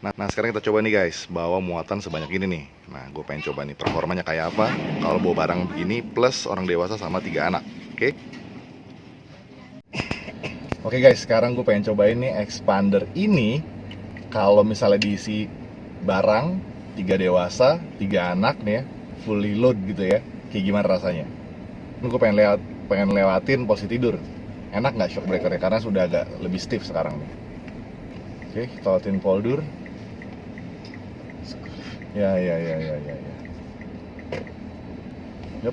Nah, sekarang kita coba nih guys, bawa muatan sebanyak ini nih. Nah, gue pengen coba nih performanya kayak apa kalau bawa barang begini plus orang dewasa sama 3 anak. Oke? Oke guys, sekarang gue pengen cobain nih expander ini. Kalau misalnya diisi barang 3 dewasa, 3 anak nih ya, fully load gitu ya, kayak gimana rasanya? Ini gue pengen lewatin posisi tidur. Enak nggak shock breakernya? Karena sudah agak lebih stiff sekarang nih. Oke, kita lewatin poldur. Ya. Yup.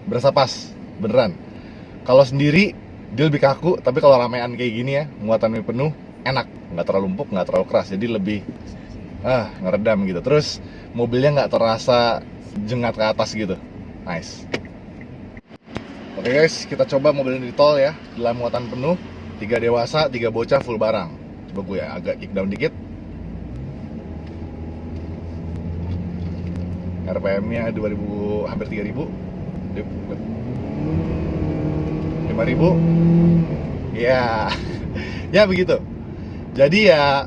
Berasa pas, beneran. Kalau sendiri dia lebih kaku, tapi kalau ramean kayak gini ya, muatannya penuh, enak. Nggak terlalu empuk, nggak terlalu keras, jadi lebih ngeredam gitu. Terus mobilnya nggak terasa jengat ke atas gitu. Nice. Oke guys, kita coba mobil ini di tol ya, dalam muatan penuh, 3 dewasa, 3 bocah, full barang. Coba gue ya, agak kick down dikit. RPM-nya 2000, hampir 3000. 5000. Ya. Ya begitu. Jadi ya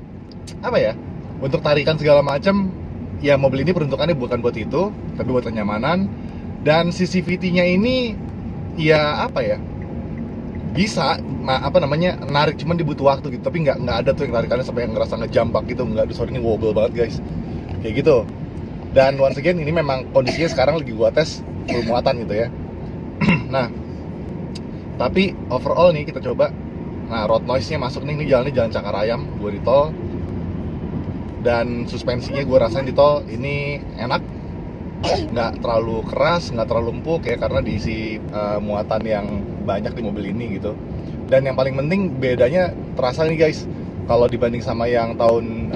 apa ya? Untuk tarikan segala macam, ya mobil ini peruntukannya bukan buat itu, tapi buat kenyamanan. Dan CCVT-nya ini ya apa ya? Bisa narik, cuman dibutuh waktu gitu, tapi nggak ada tuh yang tarikannya sampai yang ngerasa ngejambak gitu, nggak. Sorry, ini wobble banget guys, kayak gitu. Dan once again, ini memang kondisinya sekarang lagi gua tes full muatan gitu ya. Nah, tapi overall nih kita coba. Nah, road noise-nya masuk nih, ini jalannya jalan Cakarayam, gua di tol. Dan suspensinya gua rasain di tol ini enak, nggak terlalu keras, nggak terlalu empuk ya, karena diisi muatan yang banyak di mobil ini gitu. Dan yang paling penting bedanya terasa nih guys, kalau dibanding sama yang tahun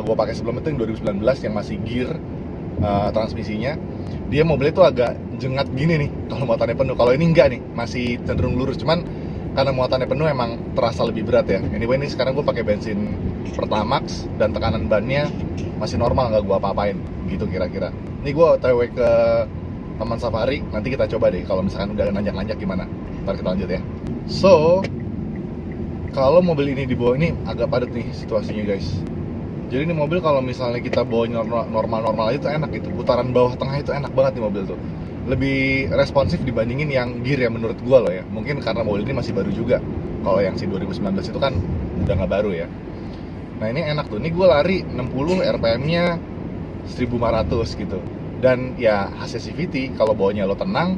gua pakai sebelum itu yang 2019 yang masih gear transmisinya, dia mobilnya tuh agak jengat gini nih kalau muatannya penuh. Kalau ini enggak nih, masih cenderung lurus, cuman karena muatannya penuh emang terasa lebih berat ya. Anyway, ini sekarang gue pakai bensin Pertamax dan tekanan bannya masih normal, nggak gue apa-apain gitu kira-kira. Ini gue otw ke Taman Safari, nanti kita coba deh kalau misalkan udah nanjak-nanjak gimana. Ntar kita lanjut ya. So, kalau mobil ini dibawa, ini agak padat nih situasinya guys. Jadi ini mobil kalau misalnya kita bawa normal-normal aja tuh enak gitu. Putaran bawah tengah itu enak banget nih mobil tuh. Lebih responsif dibandingin yang gear ya menurut gua loh ya. Mungkin karena mobil ini masih baru juga. Kalau yang si 2019 itu kan udah nggak baru ya. Nah ini enak tuh. Ini gua lari 60, RPM-nya 1500 gitu. Dan ya hasil CVT kalau bawanya lo tenang,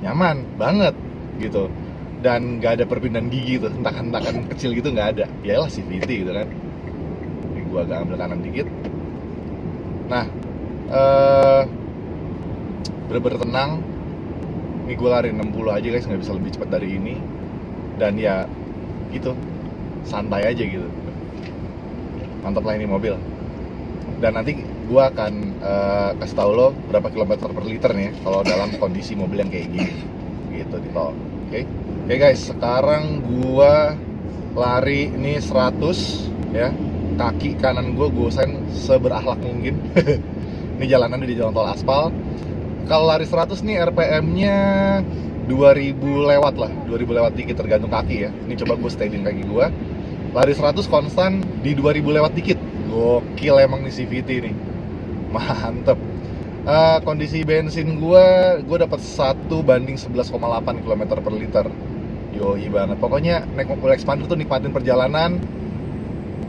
nyaman banget gitu. Dan nggak ada perpindahan gigi tuh, hentakan-hentakan kecil gitu nggak ada. Yalah CVT gitu kan. Gue agak ambil kanan dikit. Nah, bener-bener tenang. Ini gue lari 60 aja guys, nggak bisa lebih cepat dari ini. Dan ya gitu, santai aja gitu. Mantap lah ini mobil. Dan nanti gue akan kasih tau lo berapa kilometer per liter nih kalau dalam kondisi mobil yang kayak gini gitu di tol. Oke guys, sekarang gue lari ini 100 ya. Kaki kanan gue gosen seberakhlak mungkin. Ini jalanannya di jalan tol aspal. Kalau lari 100 nih RPM-nya 2000 lewat lah, 2000 lewat dikit tergantung kaki ya. Ini coba gue steadyin kaki gue. Lari 100 konstan di 2000 lewat dikit. Gokil emang nih CVT nih. Mantep. Kondisi bensin gue dapat 1:11,8 km per liter. Yoi banget. Pokoknya naik mobil expander tuh nikmatin perjalanan.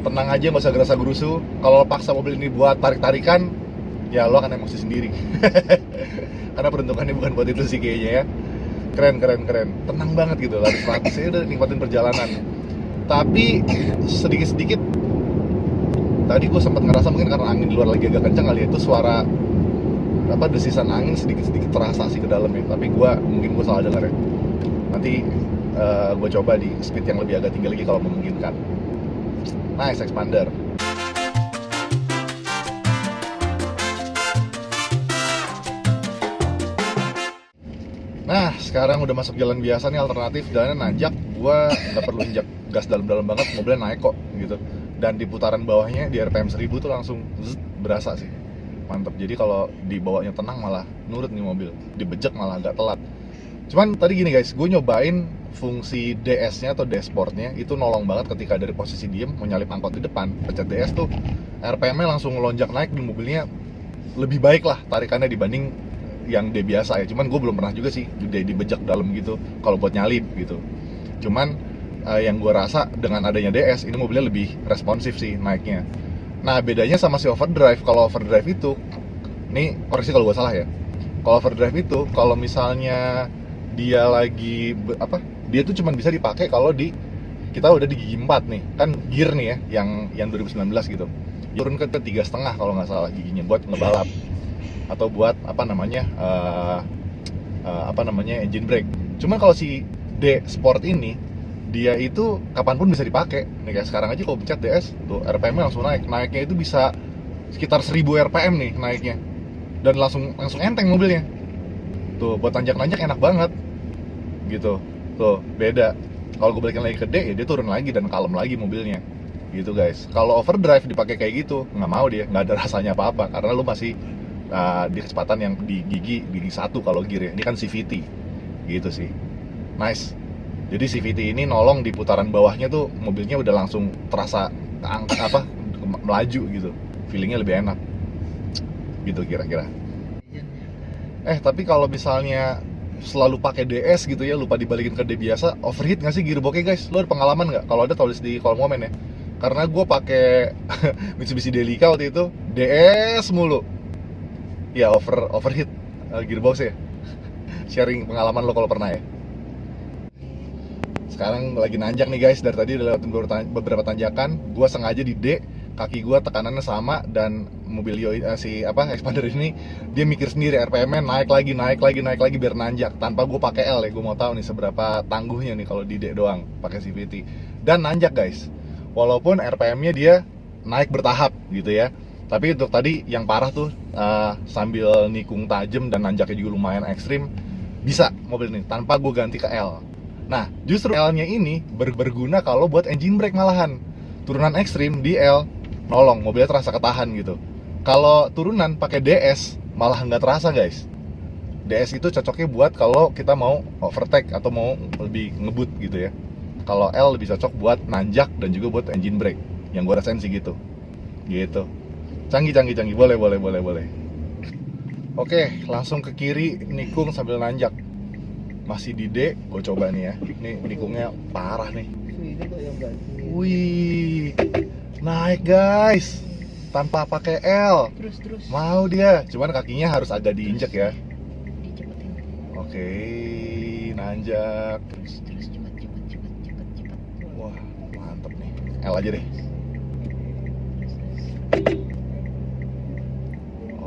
Tenang aja, nggak usah gerasa-gerusu. Kalau lo paksa mobil ini buat tarik-tarikan, ya lo akan emosi sendiri. Karena peruntukannya bukan buat itu sih kayaknya ya. Keren. Tenang banget gitu, lari 100 ya udah nikmatin perjalanan. Tapi sedikit-sedikit, tadi gue sempat ngerasa mungkin karena angin di luar lagi agak kencang kali ya, itu suara desisan angin sedikit-sedikit terasa sih ke dalamnya. Tapi mungkin gue salah dengar ya. Nanti gue coba di speed yang lebih agak tinggi lagi kalau memungkinkan. Nice expander. Nah, sekarang udah masuk jalan biasa nih, alternatif, jalannya nanjak. Gua nggak perlu injak gas dalam-dalam banget, mobilnya naik kok gitu. Dan di putaran bawahnya di RPM 1000 tuh langsung berasa sih. Mantap. Jadi kalau dibawanya tenang malah nurut nih mobil. Dibejek malah agak telat. Cuman tadi gini guys, gue nyobain fungsi DS-nya atau dashboard-nya itu nolong banget ketika dari posisi diem mau nyalip angkot di depan, pencet DS tuh RPM-nya langsung ngelonjak naik di mobilnya, lebih baik lah tarikannya dibanding yang D biasa ya. Cuman gue belum pernah juga sih dibejak dalam gitu kalau buat nyalip gitu. Cuman yang gue rasa dengan adanya DS ini mobilnya lebih responsif sih naiknya. Nah bedanya sama si overdrive, kalau overdrive itu, ini koreksi kalau gue salah ya, kalau overdrive itu kalau misalnya dia lagi dia tuh cuma bisa dipakai kalau kita udah di gigi 4 nih, kan gear nih ya, yang 2019 gitu, turun ke 3,5 kalau nggak salah giginya buat ngebalap atau buat engine brake. Cuman kalau si D Sport ini dia itu kapanpun bisa dipakai. Nih kayak sekarang aja kalau pencet DS tuh RPM-nya langsung naiknya itu bisa sekitar 1000 RPM nih naiknya, dan langsung enteng mobilnya. Tuh buat tanjak-nanjak enak banget gitu. Tuh beda. Kalau gue balikin lagi ke D ya dia turun lagi dan kalem lagi mobilnya gitu guys. Kalau overdrive dipakai kayak gitu nggak mau, dia nggak ada rasanya apa-apa karena lu masih di kecepatan yang di gigi 1 kalau gear ya. Ini kan CVT gitu sih. Nice. Jadi CVT ini nolong di putaran bawahnya tuh mobilnya udah langsung terasa keangkat melaju gitu. Feelingnya lebih enak gitu kira-kira. Tapi kalau misalnya selalu pakai DS gitu ya, lupa dibalikin ke D biasa, overheat nggak sih gearboxnya guys? Lo ada pengalaman nggak? Kalau ada tulis di kolom komen ya. Karena gue pakai Mitsubishi Delica waktu itu DS mulu. Ya overheat gearboxnya. Sharing pengalaman lo kalau pernah ya. Sekarang lagi nanjak nih guys, dari tadi udah lewatin beberapa tanjakan. Gue sengaja di D, kaki gue tekanannya sama, dan mobil Expander ini dia mikir sendiri RPM-nya naik lagi biar nanjak tanpa gue pakai L ya. Gue mau tahu nih seberapa tangguhnya nih kalau di D doang pakai CVT dan nanjak guys. Walaupun RPM-nya dia naik bertahap gitu ya, tapi untuk tadi yang parah tuh sambil nikung tajam dan nanjaknya juga lumayan ekstrim, bisa mobil ini tanpa gue ganti ke L. Nah, justru L-nya ini berguna kalau buat engine brake malahan. Turunan ekstrim di L nolong, mobilnya terasa ketahan gitu. Kalau turunan pakai DS malah nggak terasa guys. DS itu cocoknya buat kalau kita mau overtake atau mau lebih ngebut gitu ya. Kalau L lebih cocok buat nanjak dan juga buat engine brake. Yang gue rasain sih gitu. Gitu. Canggih. Boleh. Oke, langsung ke kiri nikung sambil nanjak. Masih di D, gue coba nih ya. Nih nikungnya parah nih. Wih, naik guys, tanpa pakai L. Terus. Mau dia, cuman kakinya harus agak diinjek ya. Dicepetin. Oke, nanjak. Terus cepet. Wah, mantep nih. L aja deh.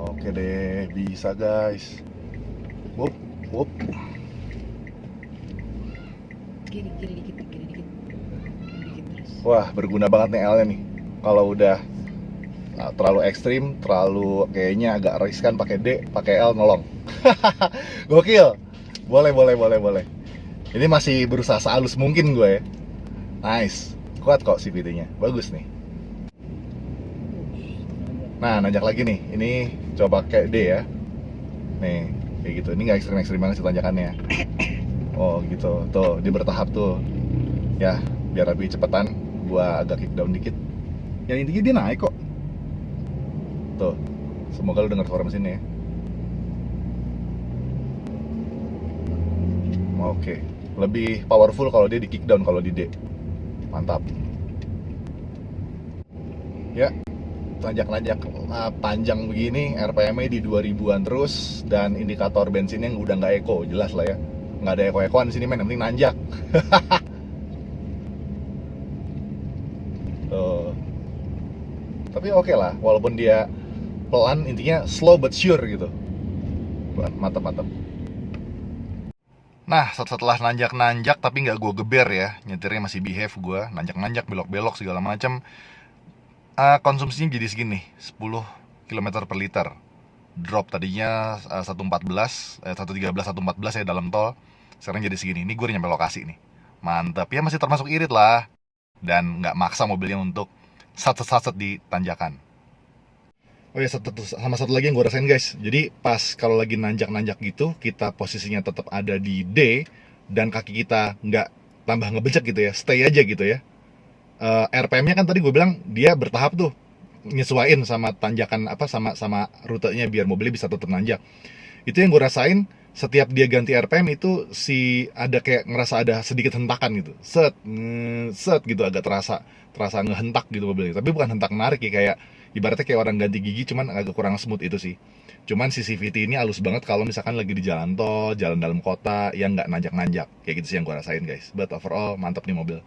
Oke deh, bisa guys. Wup. Kiri dikit terus. Wah, berguna banget nih L-nya nih. Kalau udah terlalu ekstrim, terlalu kayaknya agak riskan pakai D, pakai L nolong. Gokil. Boleh. Ini masih berusaha sehalus mungkin gue ya. Nice. Kuat kok CVT-nya. Bagus nih. Nah, nanjak lagi nih. Ini coba pakai D ya. Nih, kayak gitu. Ini nggak ekstrim banget sih tanjakannya. Oh gitu, tuh dia bertahap tuh. Ya, biar lebih cepetan, gua agak kick down dikit. Yang intinya dia naik kok. Tuh, semoga lu dengar suara mesinnya ya. Oke, lebih powerful kalau dia di kick down kalau di D. Mantap. Ya, tanjak-nanjak panjang begini, RPM-nya di 2000-an terus, dan indikator bensinnya udah nggak eco, jelas lah ya. Nggak ada eko-ekoan di sini men, yang penting nanjak. Tuh. Tapi oke lah, walaupun dia pelan, intinya slow but sure gitu. Mantap. Nah, setelah nanjak tapi nggak gue geber ya, nyetirnya masih behave gue, nanjak belok-belok segala macam. Konsumsinya jadi segini, 10 km per liter. Drop tadinya 113 ya dalam tol, sekarang jadi segini. Ini gue udah nyampe lokasi nih, mantap ya, masih termasuk irit lah, dan nggak maksa mobilnya untuk satset di tanjakan. Oh ya, sama satu lagi yang gue rasain guys, jadi pas kalau lagi nanjak gitu, kita posisinya tetap ada di D dan kaki kita nggak tambah ngebejek gitu ya, stay aja gitu ya. RPM-nya kan tadi gue bilang dia bertahap tuh, nyesuaiin sama tanjakan apa, sama rutenya biar mobilnya bisa tetap nanjak. Itu yang gue rasain, setiap dia ganti RPM itu ada kayak ngerasa ada sedikit hentakan gitu, set gitu, agak terasa ngehentak gitu mobilnya. Tapi bukan hentak menarik ya, kayak ibaratnya kayak orang ganti gigi, cuman agak kurang smooth itu sih. Cuman si CVT ini halus banget kalau misalkan lagi di jalan tol, jalan dalam kota yang nggak nanjak-nanjak. Kayak gitu sih yang gue rasain guys. But overall mantap nih mobil.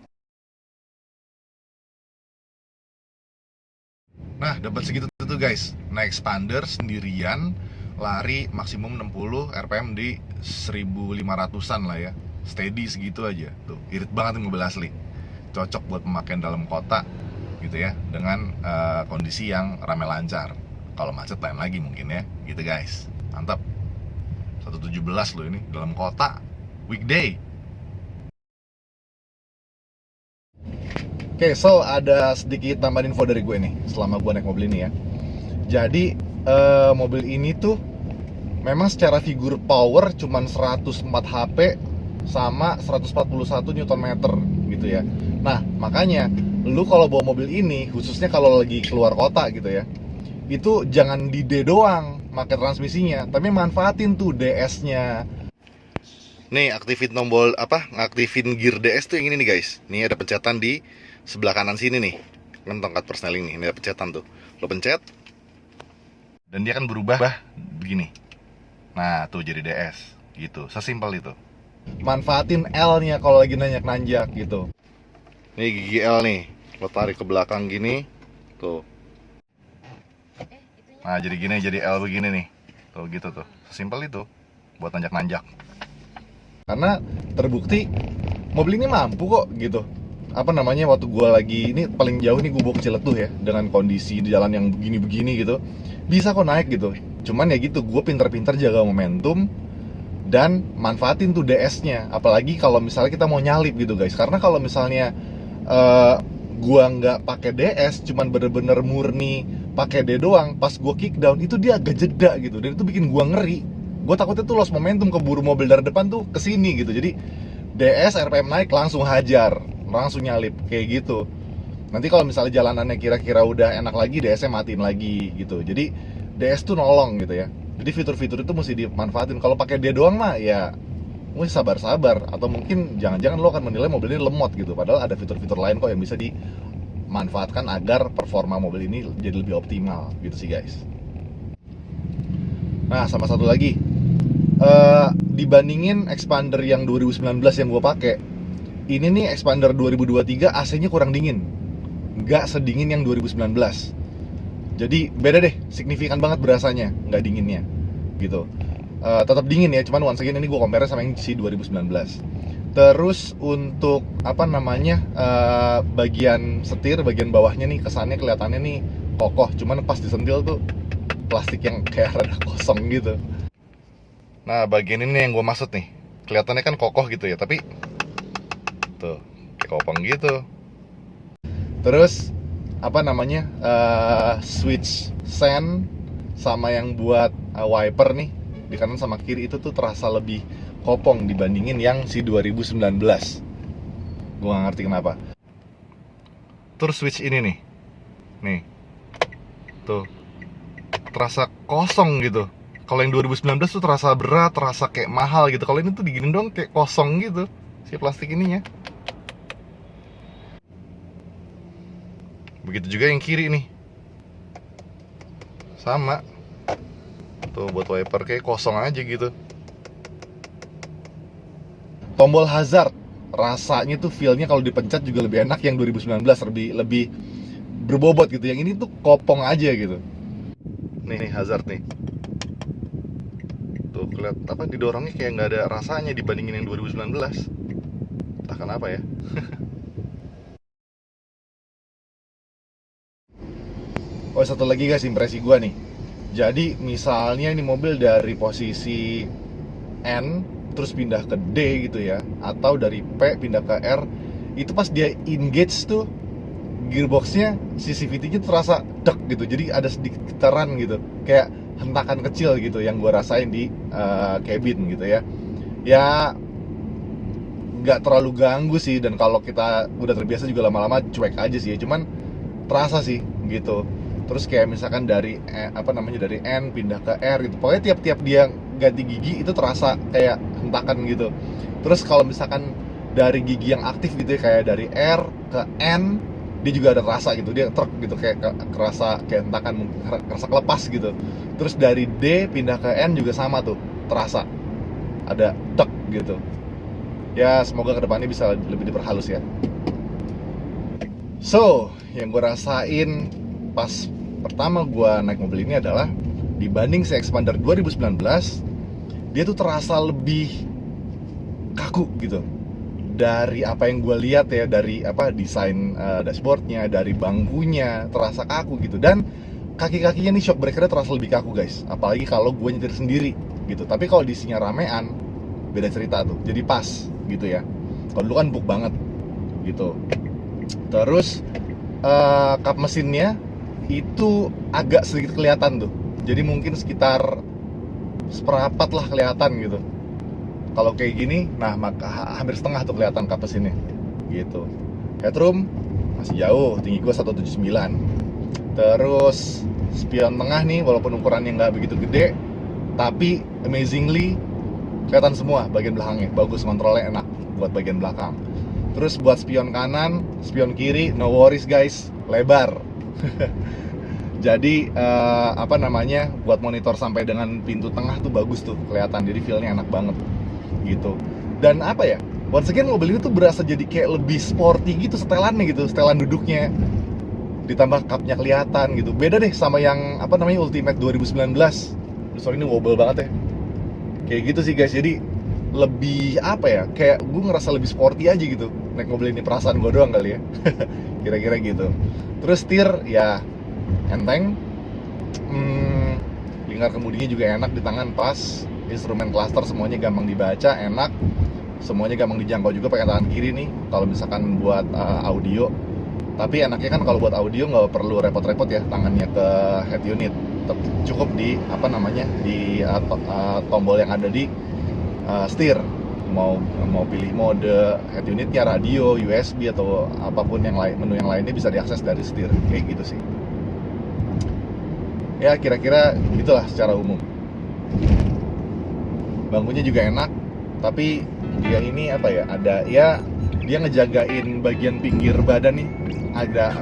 Nah, dapat segitu tuh guys. Naik expander sendirian, lari maksimum 60 RPM di 1500-an lah ya. Steady segitu aja. Tuh, irit banget nih mobil asli. Cocok buat pemakaian dalam kota gitu ya, dengan kondisi yang ramai lancar. Kalau macet lain lagi mungkin ya, gitu guys. Mantap. 117 loh ini dalam kota weekday. Oke, so ada sedikit tambahan info dari gue nih selama gue naik mobil ini ya. Jadi mobil ini tuh memang secara figur power cuman 104 HP sama 141 Nm gitu ya. Nah, makanya lu kalau bawa mobil ini, khususnya kalau lagi keluar kota gitu ya, itu jangan di D doang pakai transmisinya, tapi manfaatin tuh DS-nya. Nih, aktifin tombol aktifin gear DS tuh yang ini nih guys. Nih ada pencetan di sebelah kanan sini nih, kan tongkat persneling nih, ini ada pencetan tuh. Lo pencet dan dia akan berubah begini. Nah tuh jadi DS gitu, sesimpel itu. Manfaatin L-nya kalau lagi nanjak-nanjak gitu. Nih gigi L nih, lo tarik ke belakang gini tuh. Nah jadi gini, jadi L begini nih, tuh gitu tuh, sesimpel itu buat nanjak-nanjak. Karena terbukti mobil ini mampu kok gitu. Waktu gue lagi, ini paling jauh nih gue bawa ke Ciletuh ya, dengan kondisi di jalan yang begini-begini gitu, bisa kok naik gitu. Cuman ya gitu, gue pinter-pinter jaga momentum dan manfaatin tuh DS-nya. Apalagi kalau misalnya kita mau nyalip gitu guys. Karena kalau misalnya gue nggak pakai DS, cuman bener-bener murni pakai D doang, pas gue kick down itu dia agak jeda gitu, dan itu bikin gue ngeri. Gue takutnya tuh lost momentum, keburu mobil dari depan tuh kesini gitu. Jadi DS RPM naik langsung hajar, langsung nyalip kayak gitu. Nanti kalau misalnya jalanannya kira-kira udah enak lagi, DS-nya matiin lagi gitu. Jadi DS tuh nolong gitu ya. Jadi fitur-fitur itu mesti dimanfaatin. Kalau pakai D doang mah ya mesti sabar-sabar, atau mungkin jangan-jangan lo akan menilai mobil ini lemot gitu. Padahal ada fitur-fitur lain kok yang bisa dimanfaatkan agar performa mobil ini jadi lebih optimal gitu sih guys. Nah, sama satu lagi, dibandingin expander yang 2019 yang gue pakai, ini nih expander 2023 AC-nya kurang dingin, nggak sedingin yang 2019. Jadi beda deh, signifikan banget berasanya, nggak dinginnya gitu. Tetap dingin ya, cuman once again ini gue compare sama yang si 2019. Terus untuk bagian setir, bagian bawahnya nih kesannya kelihatannya nih kokoh, cuman pas disentil tuh plastik yang kayak rada kosong gitu. Nah bagian ini yang gue maksud nih, kelihatannya kan kokoh gitu ya, tapi tuh kayak kopong gitu. Terus switch sen sama yang buat wiper nih di kanan sama kiri itu tuh terasa lebih kopong dibandingin yang si 2019. Gue gak ngerti kenapa. Terus switch ini nih tuh terasa kosong gitu. Kalau yang 2019 tuh terasa berat, terasa kayak mahal gitu. Kalau ini tuh digini dong kayak kosong gitu si plastik ininya. Begitu juga yang kiri nih, sama tuh buat wiper kayak kosong aja gitu. Tombol hazard rasanya tuh feelnya kalau dipencet juga lebih enak yang 2019, lebih berbobot gitu. Yang ini tuh kopong aja gitu. Nih hazard nih, tuh kelihatan didorongnya kayak nggak ada rasanya dibandingin yang 2019. Entah kenapa ya. Oh, satu lagi guys, impresi gue nih. Jadi misalnya ini mobil dari posisi N terus pindah ke D gitu ya, atau dari P pindah ke R, itu pas dia engage tuh gearboxnya, CVT-nya terasa dek gitu. Jadi ada sedikit getaran gitu, kayak hentakan kecil gitu yang gue rasain di cabin gitu ya. Ya nggak terlalu ganggu sih, dan kalau kita udah terbiasa juga lama-lama cuek aja sih, cuman terasa sih gitu. Terus kayak misalkan dari dari N pindah ke R gitu, pokoknya tiap-tiap dia ganti gigi itu terasa kayak hentakan gitu. Terus kalau misalkan dari gigi yang aktif gitu ya, kayak dari R ke N, dia juga ada rasa gitu, dia truk gitu, kayak kerasa kayak hentakan, kerasa kelepas gitu. Terus dari D pindah ke N juga sama tuh, terasa ada tek gitu. Ya semoga kedepannya bisa lebih diperhalus ya. So, yang gue rasain pas pertama gue naik mobil ini adalah, dibanding si Expander 2019, dia tuh terasa lebih kaku gitu. Dari apa yang gue lihat ya, dari desain dashboardnya, dari bangkunya terasa kaku gitu, dan kaki-kakinya nih shock breakernya terasa lebih kaku guys, apalagi kalau gue nyetir sendiri gitu. Tapi kalau diisinya ramean beda cerita tuh, jadi pas gitu ya. Kalau dulu kan empuk banget gitu. Terus kap mesinnya itu agak sedikit kelihatan tuh, jadi mungkin sekitar seperempat lah kelihatan gitu. Kalau kayak gini, nah maka hampir setengah tuh kelihatan kap mesinnya gitu. Headroom masih jauh, tinggi gue 179. Terus spion tengah nih, walaupun ukurannya nggak begitu gede, tapi amazingly kelihatan semua bagian belakangnya, bagus, kontrolnya enak buat bagian belakang. Terus buat spion kanan, spion kiri, no worries guys, lebar. Jadi buat monitor sampai dengan pintu tengah tuh bagus tuh kelihatan, jadi feelnya enak banget gitu. Dan once again mobil ini tuh berasa jadi kayak lebih sporty gitu setelannya gitu, setelan duduknya, ditambah kapnya kelihatan gitu. Beda deh sama yang Ultimate 2019. Sorry ini wobble banget ya. Kayak gitu sih guys, jadi lebih kayak gue ngerasa lebih sporty aja gitu naik mobil ini, perasaan gue doang kali ya. Kira-kira gitu. Terus setir ya enteng, lingkar kemudinya juga enak di tangan, pas. Instrumen cluster semuanya gampang dibaca, enak, semuanya gampang dijangkau juga pakai tangan kiri nih kalau misalkan buat audio. Tapi enaknya kan kalau buat audio nggak perlu repot-repot ya tangannya ke head unit, cukup di tombol yang ada di setir. Mau pilih mode head unitnya, radio, USB atau apapun yang lain, menu yang lainnya bisa diakses dari setir, kayak gitu sih. Ya kira-kira gitulah secara umum. Bangkunya juga enak, tapi dia ini dia ngejagain bagian pinggir badan nih,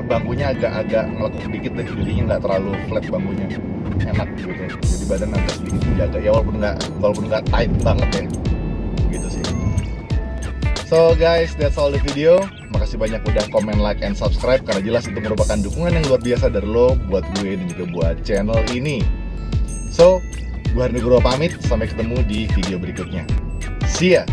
bangkunya agak ngelekuk dikit deh, jadinya nggak terlalu flat bangkunya, enak gitu. Jadi badan agak sedikit dijaga ya, walaupun nggak tight banget ya, gitu sih. So guys, that's all the video. Makasih banyak udah komen, like, and subscribe, karena jelas itu merupakan dukungan yang luar biasa dari lo buat gue dan juga buat channel ini. So, gue Nugroho pamit, sampai ketemu di video berikutnya. See ya!